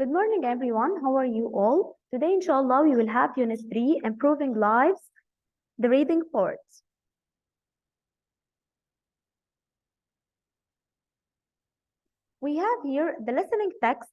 Good morning, everyone. How are you all? Today, inshallah, we will have Unit 3, Improving Lives, the reading part. We have here the listening text.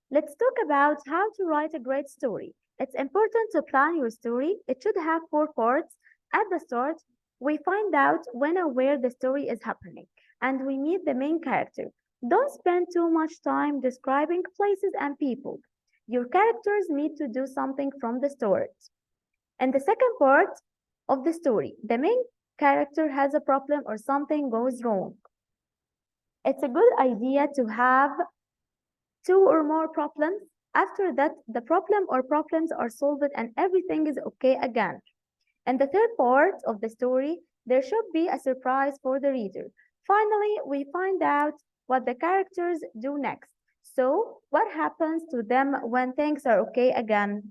Let's talk about how to write a great story. It's important to plan your story. It should have 4 parts. At the start, we find out when and where the story is happening, and we meet the main character. Don't spend too much time describing places and people. Your characters need to do something from the start. In the second part of the story, the main character has a problem or something goes wrong. It's a good idea to have 2 or more problems. After that, the problem or problems are solved and everything is okay again. In the third part of the story, there should be a surprise for the reader. Finally, we find out what the characters do next. So, what happens to them when things are okay again?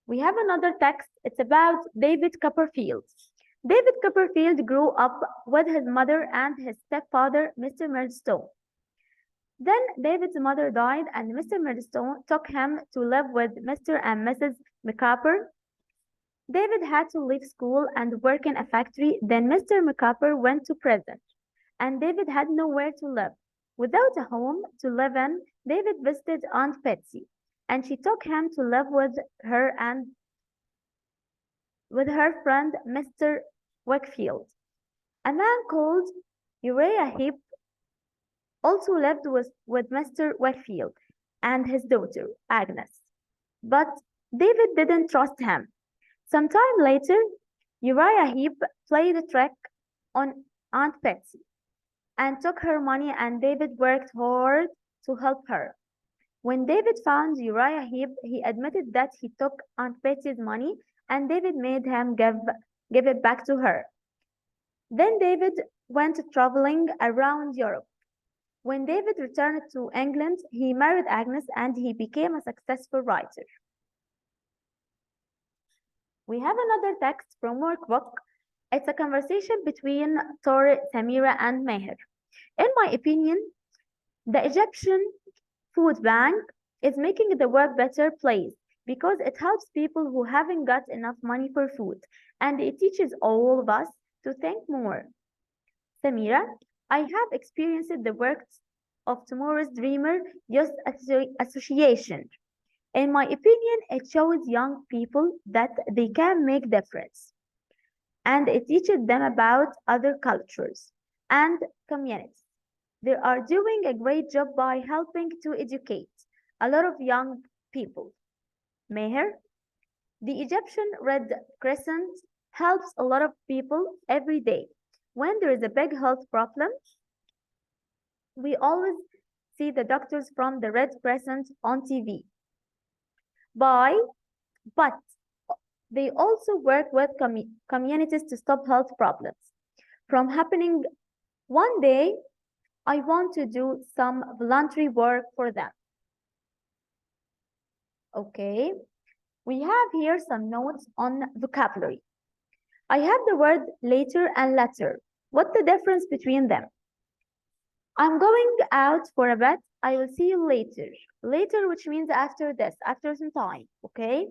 We have another text. It's about David Copperfield. David Copperfield grew up with his mother and his stepfather, Mr. Murdstone. Then David's mother died and Mr. Murdstone took him to live with Mr. and Mrs. Micawber. David had to leave school and work in a factory. Then Mr. Micawber went to prison, and David had nowhere to live. Without a home to live in, David visited Aunt Betsy, and she took him to live with her and with her friend Mr. Wakefield. A man called Uriah Heep also lived with Mr. Wakefield and his daughter, Agnes. But David didn't trust him. Some time later, Uriah Heep played a trick on Aunt Betsy and took her money, and David worked hard to help her. When David found Uriah Heep, he admitted that he took Aunt Betsy's money, and David made him give it back to her. Then David went traveling around Europe. When David returned to England, he married Agnes and he became a successful writer. We have another text from workbook. It's a conversation between Tariq, Samira, and Meher. In my opinion, the Egyptian Food Bank is making the world better place because it helps people who haven't got enough money for food, and it teaches all of us to think more. Samira, I have experienced the work of Tomorrow's Dreamer Youth Association. In my opinion, it shows young people that they can make difference, and it teaches them about other cultures and communities. They are doing a great job by helping to educate a lot of young people. Meher, the Egyptian Red Crescent helps a lot of people every day. When there is a big health problem, we always see the doctors from the Red Crescent on TV. But they also work with communities to stop health problems from happening. One day, I want to do some voluntary work for them. Okay, we have here some notes on vocabulary. I have the word later and letter. What's the difference between them? I'm going out for a bit. I will see you later. Later, which means after this, after some time, okay?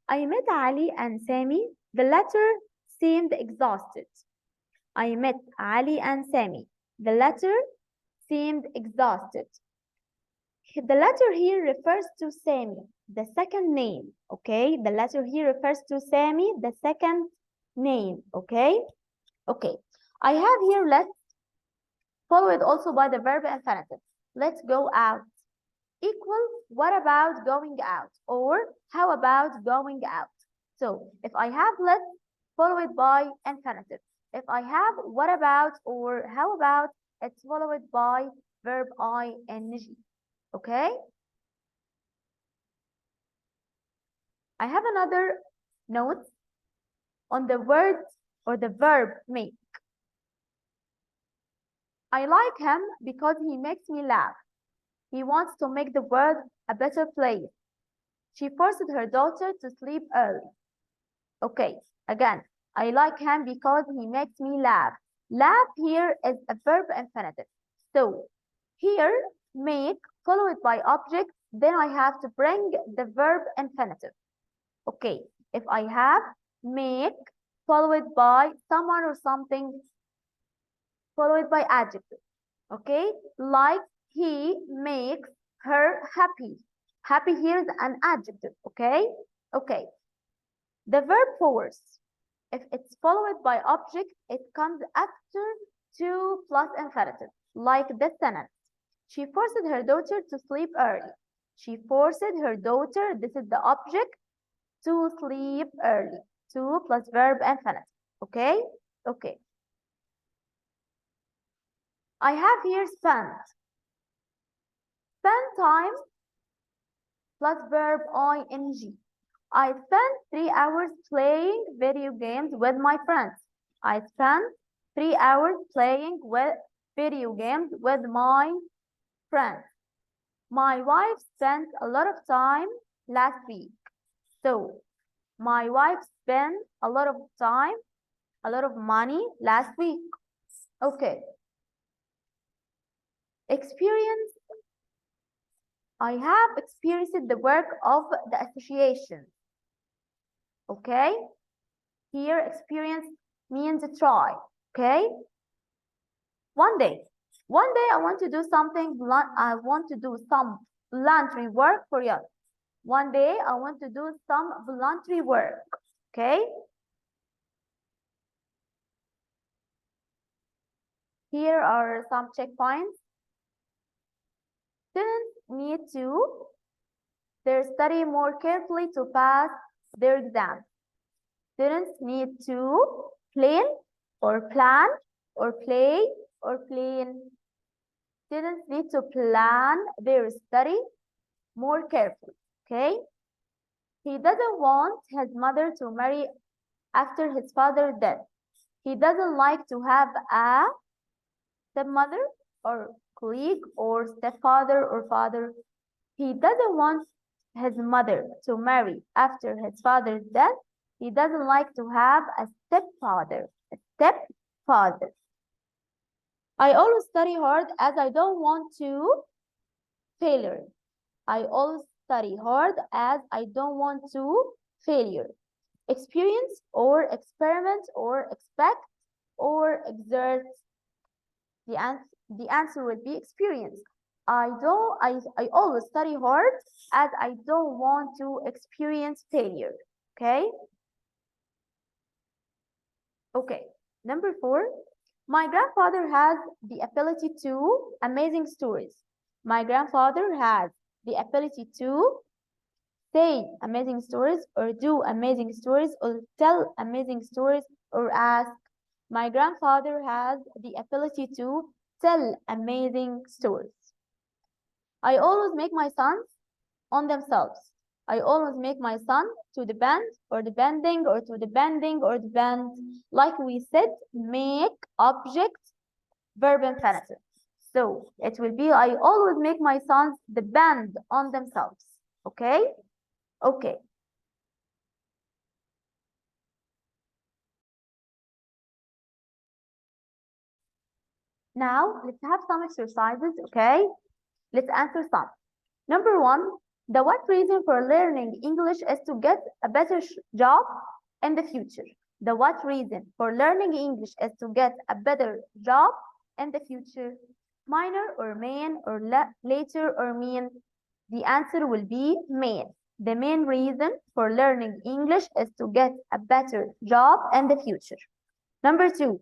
I met Ali and Sammy. The latter seemed exhausted. I met Ali and Sammy. The latter seemed exhausted. The letter here refers to Sammy, the second name, okay? The letter here refers to Sammy, the second name, okay? Okay, I have here let's, followed also by the verb infinitive. Let's go out. Equal, what about going out? Or how about going out? So if I have let's followed by infinitive. If I have what about or how about, it's followed by verb ing. Okay? I have another note on the word or the verb make. I like him because he makes me laugh. He wants to make the world a better place. She forced her daughter to sleep early. Okay, again, I like him because he makes me laugh. Laugh here is a verb infinitive. So here, make followed by object, then I have to bring the verb infinitive. Okay, if I have make followed by someone or something followed by adjective. Okay, like he makes her happy. Happy here is an adjective. Okay, okay. The verb force, if it's followed by object, it comes after to plus infinitive, like this sentence. She forced her daughter to sleep early. She forced her daughter, this is the object, to sleep early. To plus verb infinitive. Okay? Okay. I have here spent. Spend time plus verb ing. I spent 3 hours playing video games with my friends. I spent 3 hours playing with video games with my friends. My wife spent a lot of time last week. So, my wife spent a lot of time, a lot of money last week. Okay. Experience. I have experienced the work of the association. Okay. Here, experience means try. Okay. One day I want to do something. I want to do some voluntary work for you. One day I want to do some voluntary work. Okay. Here are some checkpoints. Students need to study more carefully to pass their exam. Students need to plan or plan or play or plan. Students need to plan their study more carefully. Okay? He doesn't want his mother to marry after his father's death. He doesn't like to have a stepmother or colleague or stepfather or father. He doesn't want his mother to marry after his father's death. He doesn't like to have a stepfather. A stepfather. I always study hard as I don't want to failure. I always study hard as I don't want to failure. Experience or experiment or expect or exert. The answer would be experience. I always study hard as I don't want to experience failure. Okay? Okay. Number 4. My grandfather has the ability to amazing stories. My grandfather has the ability to say amazing stories or do amazing stories or tell amazing stories or ask. My grandfather has the ability to tell amazing stories. I always make my sons on themselves. I always make my son to depend or depending or to depending or depend. Like we said, make object verb infinitive. So it will be I always make my sons depend on themselves. Okay? Okay. Now let's have some exercises. Okay? Let's answer some. Number 1, the what reason for learning English is to get a better job in the future. The what reason for learning English is to get a better job in the future. Minor or main or later or mean? The answer will be main. The main reason for learning English is to get a better job in the future. Number 2,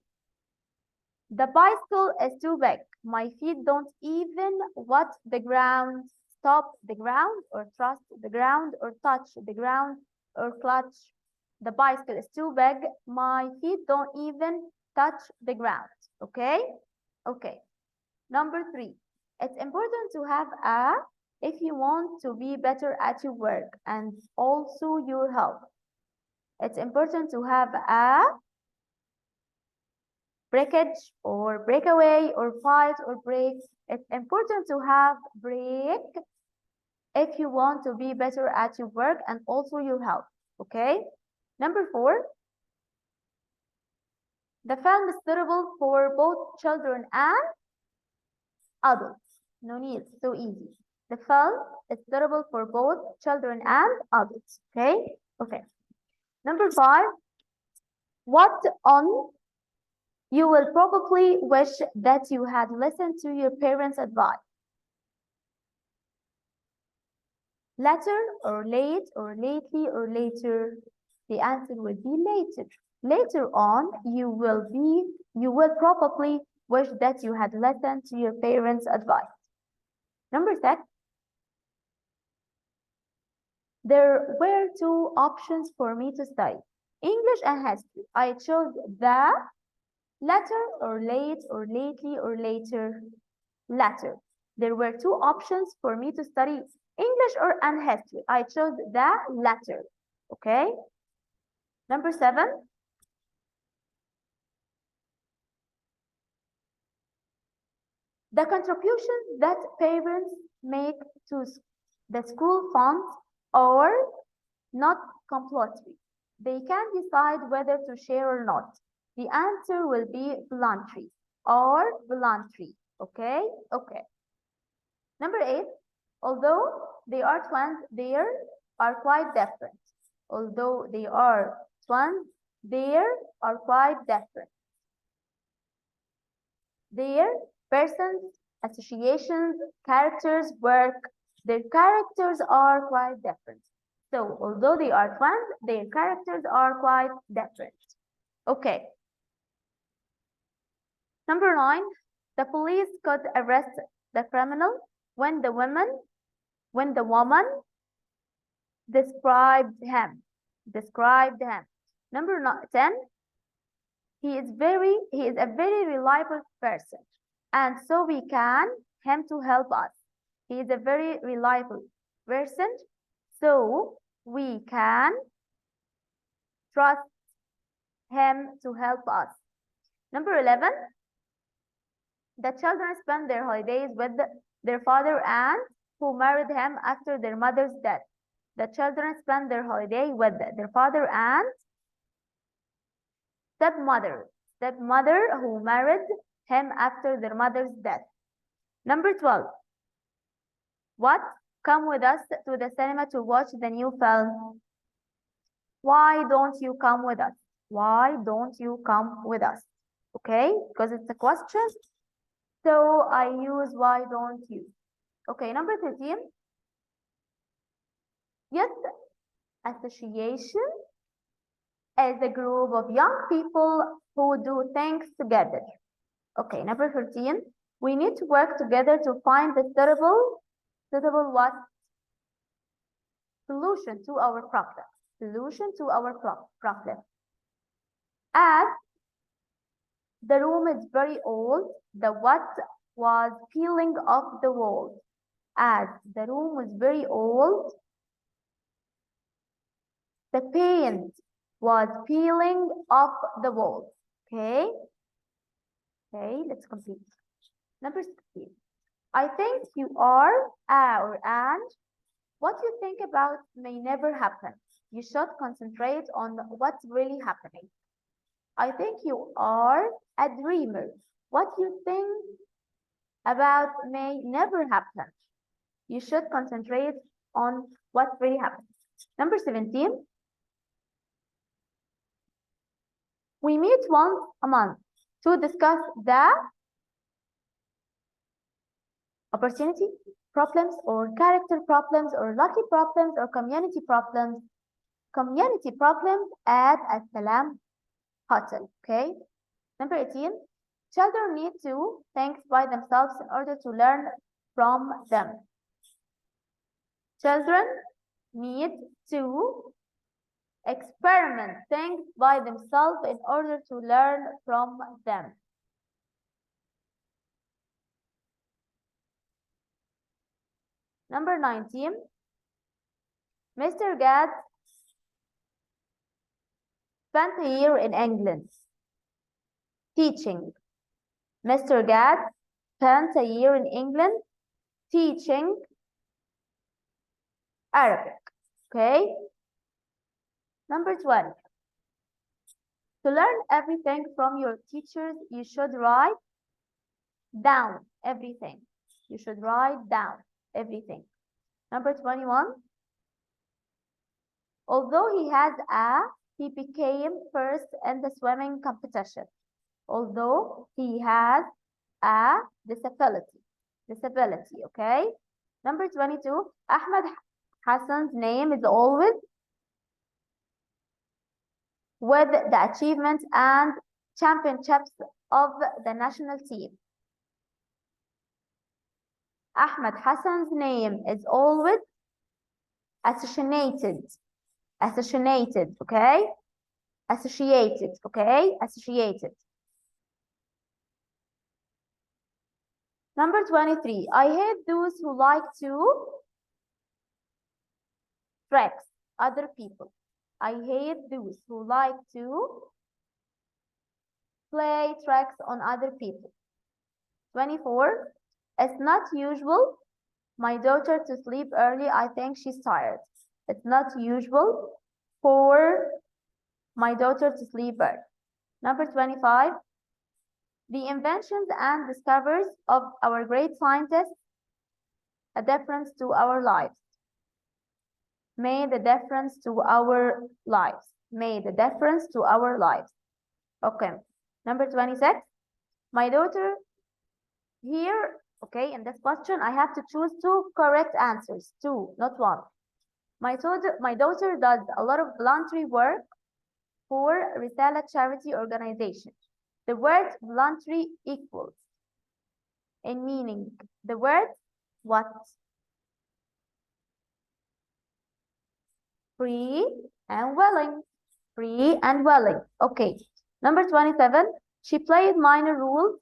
the bicycle is too big. My feet don't even what the ground. Stop the ground or trust the ground or touch the ground or clutch. The bicycle is too big. My feet don't even touch the ground. Okay? Okay. Number 3. It's important to have a if you want to be better at your work and also your health. It's important to have a breakage or breakaway or fight or break. It's important to have break if you want to be better at your work and also your health. Okay? Number 4. The film is suitable for both children and adults. No need, so easy. The film is suitable for both children and adults. Okay? Okay. Number 5. What on you will probably wish that you had listened to your parents' advice? Later or late or lately or later? The answer will be later. Later on, you will probably wish that you had listened to your parents' advice. Number 6. There were 2 options for me to study, English and history. I chose the latter or late or lately or later. Latter. There were 2 options for me to study English and history. I chose the latter. Okay? Number 7. The contributions that parents make to the school funds are not compulsory. They can decide whether to share or not. The answer will be voluntary or voluntary. Okay? Okay. Number 8. Although they are twins, they are quite different. Although they are twins, they are quite different. Their persons, associations, characters, work, their characters are quite different. So, although they are twins, their characters are quite different. Okay. Number 9, the police could arrest the criminal when the woman described him. Number 10, he is a very reliable person, and so we can him to help us. He is a very reliable person, so we can trust him to help us. Number 11, the children spend their holidays with their father and who married him after their mother's death. The children spend their holiday with their father and stepmother who married him after their mother's death. Number 12. What? Come with us to the cinema to watch the new film. Why don't you come with us? Why don't you come with us? Okay, because it's a question. So I use why don't you. Okay, number 13. Youth association is a group of young people who do things together. Okay, number 14. We need to work together to find the suitable what? Solution to our problem. Solution to our problem. As the room is very old, the what was peeling off the wall. As the room was very old, the paint was peeling off the wall. Okay? Okay, let's complete. Number 16. I think you are or and what you think about may never happen. You should concentrate on what's really happening. I think you are a dreamer. What you think about may never happen. You should concentrate on what really happens. Number 17. We meet once a month to discuss the opportunity problems or character problems or lucky problems or community problems. Community problems at As-Salam Hotel. Okay. Number 18. Children need to think by themselves in order to learn from them. Children need to experiment things by themselves in order to learn from them. Number 19. Mr. Gadd spent a year in England teaching. Mr. Gadd spent a year in England teaching Arabic. Okay. Number 20. To learn everything from your teachers, you should write down everything. You should write down. everything. Number 21. Although he has he became first in the swimming competition. Although he has a disability, okay? Number 22, Ahmed Hassan's name is always with the achievements and championships of the national team. Ahmed Hassan's name is always associated, okay? Associated. Number 23, I hate those who like to flex other people. I hate those who like to play tricks on other people. 24, it's not usual my daughter to sleep early. I think she's tired. It's not usual for my daughter to sleep early. Number 25, the inventions and discoveries of our great scientists a difference to our lives. Made a difference to our lives. Made a difference to our lives. Okay. Number 26, my daughter here, okay, in this question, I have to choose two correct answers, two, not one. My daughter does a lot of voluntary work for Risala charity organization. The word voluntary equals in meaning. The word what? Free and willing. Free and willing. Okay. Number 27, she played minor roles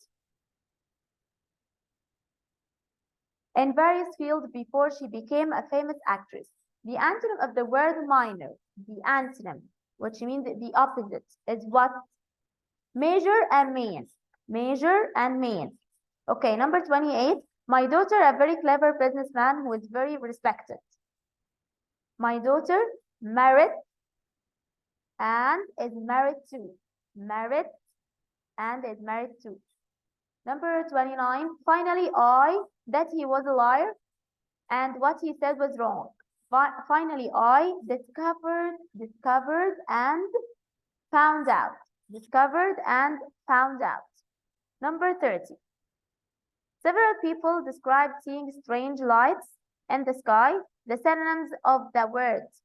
in various fields before she became a famous actress. The antonym of the word minor, the antonym, which means the opposite, is what? Major and main. Major and main. Okay, number 28. My daughter, a very clever businessman who is very respected. My daughter married and is married to. Married and is married to. Number 29. Finally, that he was a liar and what he said was wrong. Finally, I discovered and found out. Discovered and found out. Number 30. Several people describe seeing strange lights in the sky. The synonyms of the words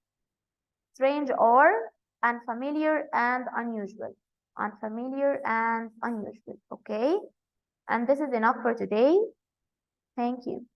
strange or unfamiliar and unusual. Unfamiliar and unusual. Okay. And this is enough for today. Thank you.